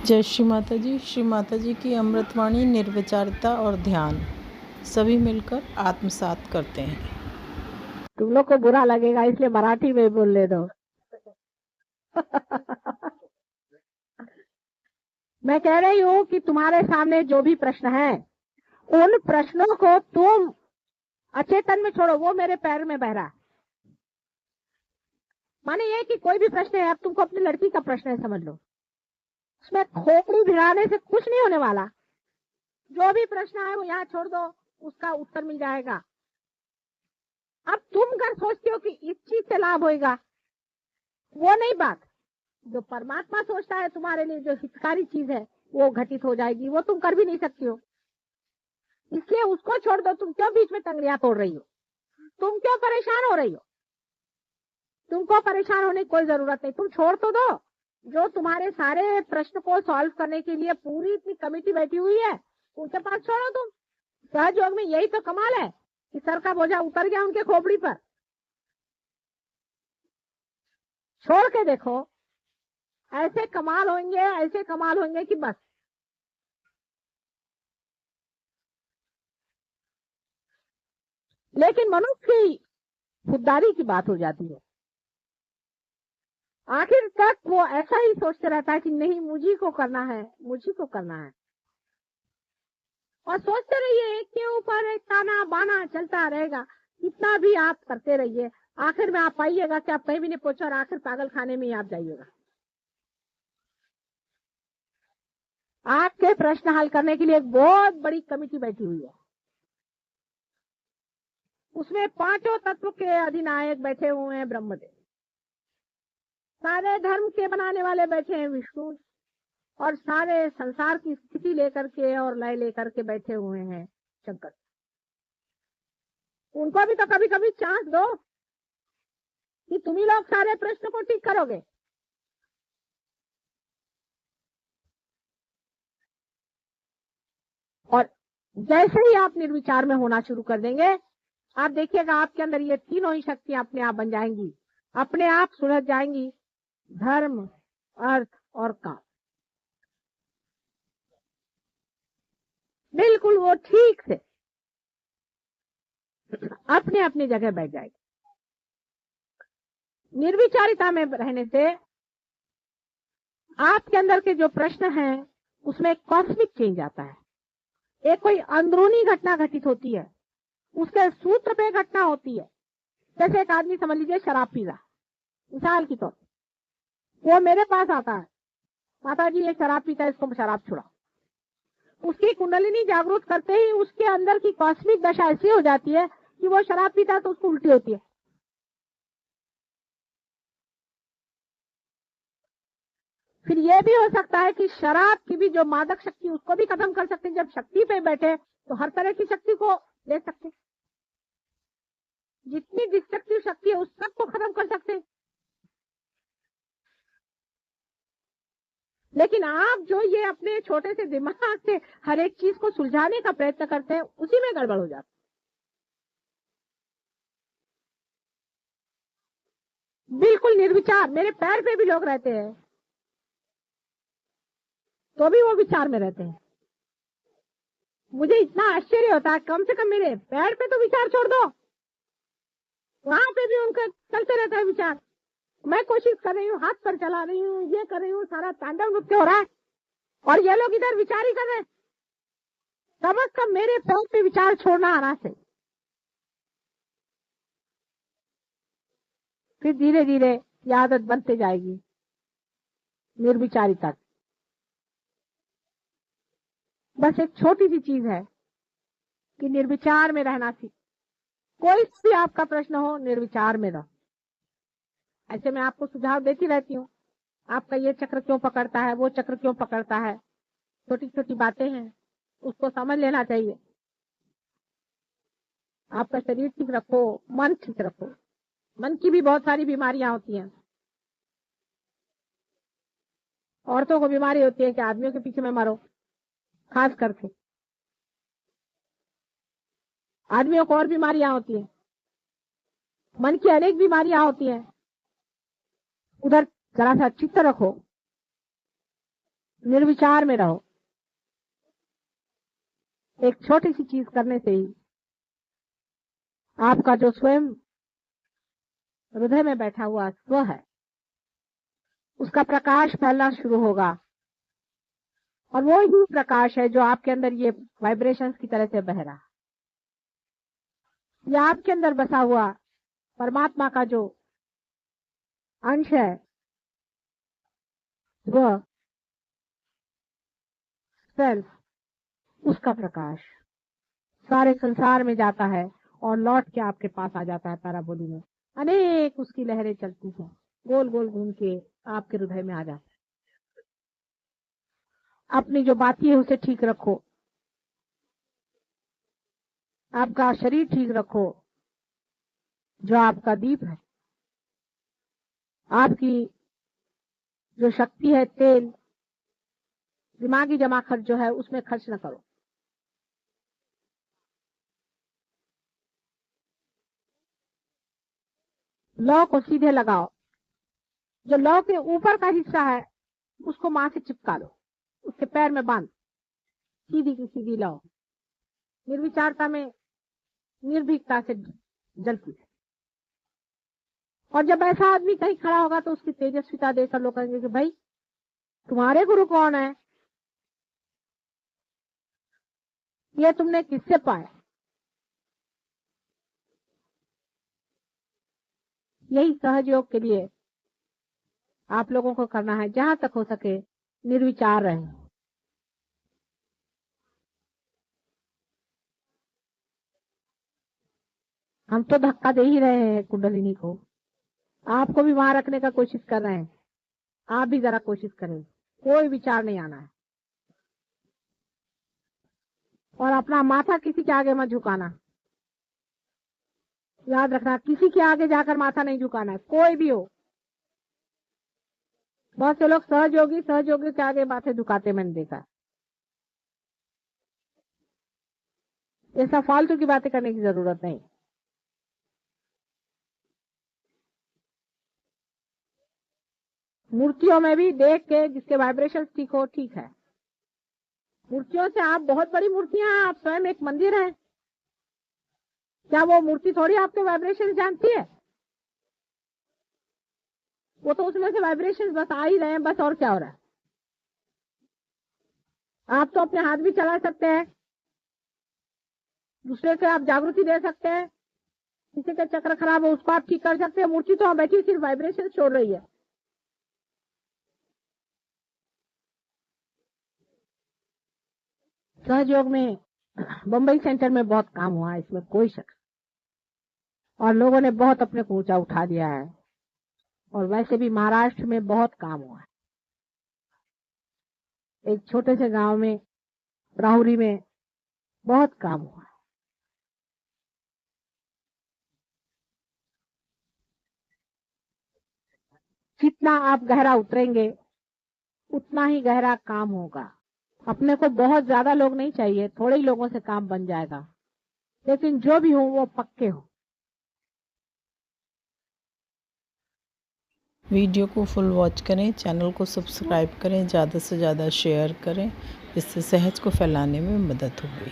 जय श्री माता जी की अमृतवाणी निर्विचारता और ध्यान सभी मिलकर आत्मसात करते हैं। तुम लोग को बुरा लगेगा इसलिए मराठी में बोल दो। मैं कह रही हूँ कि तुम्हारे सामने जो भी प्रश्न है उन प्रश्नों को तुम अचेतन में छोड़ो, वो मेरे पैर में बह रहा है। माने ये कि कोई भी प्रश्न है, अब तुमको अपनी लड़की का प्रश्न है समझ लो, उसमें खोपड़ी भिड़ाने से कुछ नहीं होने वाला। जो भी प्रश्न है वो यहाँ छोड़ दो, उसका उत्तर मिल जाएगा। अब तुम अगर सोचते हो कि इस चीज से लाभ होगा, वो नहीं बात। जो परमात्मा सोचता है तुम्हारे लिए जो हितकारी चीज है वो घटित हो जाएगी, वो तुम कर भी नहीं सकती हो। इसलिए उसको छोड़ दो। तुम क्यों बीच में तंगड़ियां तोड़ रही हो? तुम क्यों परेशान हो रही हो? तुमको परेशान होने की कोई जरूरत नहीं, तुम छोड़ तो दो। जो तुम्हारे सारे प्रश्न को सॉल्व करने के लिए पूरी इतनी कमेटी बैठी हुई है, उनके पास छोड़ो तुम। सहयोग में यही तो कमाल है कि सर का बोझा उतर गया उनके खोपड़ी पर। छोड़ के देखो, ऐसे कमाल होंगे, ऐसे कमाल होंगे कि बस। लेकिन मनुष्य की खुददारी की बात हो जाती है। आखिर तक वो ऐसा ही सोचते रहता है कि नहीं, मुझी को करना है, मुझी को करना है। और सोचते रहिए, एक के ऊपर एक ताना बाना चलता रहेगा। इतना भी आप करते रहिए, आखिर में आप पाइएगा कि आप कहीं भी नहीं पहुंचे और आखिर पागल खाने में ही आप जाइएगा। आपके प्रश्न हल करने के लिए एक बहुत बड़ी कमेटी बैठी हुई है। उसमें पांचों तत्व के अधिनायक बैठे हुए हैं ब्रह्मदेव, सारे धर्म के बनाने वाले बैठे हैं विष्णु, और सारे संसार की स्थिति लेकर के और लय लेकर के बैठे हुए हैं शंकर। उनको भी तो कभी कभी चांस दो कि तुम ही लोग सारे प्रश्न को ठीक करोगे। और जैसे ही आप निर्विचार में होना शुरू कर देंगे, आप देखिएगा आपके अंदर ये तीनों ही शक्तियां अपने आप बन जाएंगी, अपने आप सुलझ जाएंगी। धर्म, अर्थ और काम, बिल्कुल वो ठीक से अपने अपनी जगह बैठ जाएगी। निर्विचारिता में रहने से आपके अंदर के जो प्रश्न हैं उसमें कॉस्मिक चेंज आता है। एक कोई अंदरूनी घटना घटित होती है, उसके सूत्र पे घटना होती है। जैसे एक आदमी समझ लीजिए शराब पी रहा, मिसाल की तौर, वो मेरे पास आता है, माता जी ये शराब पीता है, इसको शराब छुड़ा। उसकी कुंडलिनी जागृत करते ही उसके अंदर की कॉस्मिक दशा ऐसी हो जाती है कि वो शराब पीता है तो उसको उल्टी होती है। फिर यह भी हो सकता है कि शराब की भी जो मादक शक्ति उसको भी खत्म कर सकते हैं। जब शक्ति पे बैठे तो हर तरह की शक्ति को ले सकते, जितनी डिस्ट्रक्टिव शक्ति है उस सबको खत्म कर सकते हैं। लेकिन आप जो ये अपने छोटे से दिमाग से हर एक चीज को सुलझाने का प्रयत्न करते हैं, उसी में गड़बड़ हो जाती है। बिल्कुल निर्विचार, मेरे पैर पे भी लोग रहते हैं तो भी वो विचार में रहते हैं। मुझे इतना आश्चर्य होता है, कम से कम मेरे पैर पे तो विचार छोड़ दो, वहां पे भी उनका चलते रहता है विचार। मैं कोशिश कर रही हूँ, हाथ पर चला रही हूँ, ये कर रही हूँ, सारा तांडव नृत्य हो रहा है, और ये लोग इधर विचार ही कर रहे हैं। कम से कम मेरे पैर पे विचार छोड़ना आना चाहिए। फिर धीरे धीरे ये आदत बनते जाएगी निर्विचारिता। बस एक छोटी सी चीज है कि निर्विचार में रहना सीख। कोई भी आपका प्रश्न हो, निर्विचार में रहो। ऐसे मैं आपको सुझाव देती रहती हूँ, आपका ये चक्र क्यों पकड़ता है, वो चक्र क्यों पकड़ता है, छोटी छोटी बातें हैं, उसको समझ लेना चाहिए। आपका शरीर ठीक रखो, मन ठीक रखो। मन की भी बहुत सारी बीमारियां होती हैं। औरतों को बीमारी होती है कि आदमियों के पीछे में मरो, खास करके आदमियों को और बीमारियां होती है। मन की अनेक बीमारियां होती हैं। उधर जरा सा चित्त रखो, निर्विचार में रहो। एक छोटी सी चीज करने से ही आपका जो स्वयं हृदय में बैठा हुआ स्व है उसका प्रकाश फैलना शुरू होगा, और वो ही प्रकाश है जो आपके अंदर ये वाइब्रेशंस की तरह से बह रहा है। ये आपके अंदर बसा हुआ परमात्मा का जो अंश है वह सेल्फ, उसका प्रकाश सारे संसार में जाता है और लौट के आपके पास आ जाता है। पैराबोली में अनेक उसकी लहरें चलती हैं, गोल गोल घूम के आपके हृदय में आ जाता है। अपनी जो बाती है उसे ठीक रखो, आपका शरीर ठीक रखो, जो आपका दीप है, आपकी जो शक्ति है, तेल दिमागी जमा खर्च जो है उसमें खर्च न करो। लौ को सीधे लगाओ। जो लौ के ऊपर का हिस्सा है उसको मां से चिपका लो, उसके पैर में बांध, सीधी की सीधी लौ निर्विचारता में निर्भीकता से जलती है। और जब ऐसा आदमी कहीं खड़ा होगा तो उसकी तेजस्विता देखकर लोग कहेंगे कि भाई तुम्हारे गुरु कौन है, ये तुमने किससे पाया। यही सहज योग के लिए आप लोगों को करना है, जहां तक हो सके निर्विचार रहें। हम तो धक्का दे ही रहे हैं कुंडलिनी को, आपको भी वहां रखने का कोशिश कर रहे हैं। आप भी जरा कोशिश करें, कोई विचार नहीं आना है। और अपना माथा किसी के आगे मत झुकाना, याद रखना, किसी के आगे जाकर माथा नहीं झुकाना है, कोई भी हो। बहुत से लोग सहयोगी के आगे माथे झुकाते मैंने देखा है। ऐसा फालतू की बातें करने की जरूरत नहीं। मूर्तियों में भी देख के जिसके वाइब्रेशन ठीक हो, ठीक है। मूर्तियों से आप बहुत बड़ी मूर्तियां हैं, आप स्वयं एक मंदिर है, क्या वो मूर्ति थोड़ी आपके वाइब्रेशन जानती है? वो तो उसमें से वाइब्रेशन बस आ ही रहे हैं, बस, और क्या हो रहा है। आप तो अपने हाथ भी चला सकते हैं, दूसरे से आप जागृति दे सकते हैं, किसी का चक्र खराब हो उसको आप ठीक कर सकते हैं। मूर्ति तो बैठी सिर्फ वाइब्रेशन छोड़ रही है। सहयोग में बम्बई सेंटर में बहुत काम हुआ है, इसमें कोई शक, और लोगों ने बहुत अपने को ऊंचा उठा दिया है। और वैसे भी महाराष्ट्र में बहुत काम हुआ है। एक छोटे से गांव में, राहुरी में बहुत काम हुआ है। जितना आप गहरा उतरेंगे उतना ही गहरा काम होगा। अपने को बहुत ज्यादा लोग नहीं चाहिए, थोड़े ही लोगों से काम बन जाएगा, लेकिन जो भी हो वो पक्के हो। वीडियो को फुल वॉच करें, चैनल को सब्सक्राइब करें, ज़्यादा से ज़्यादा शेयर करें, इससे सहज को फैलाने में मदद होगी।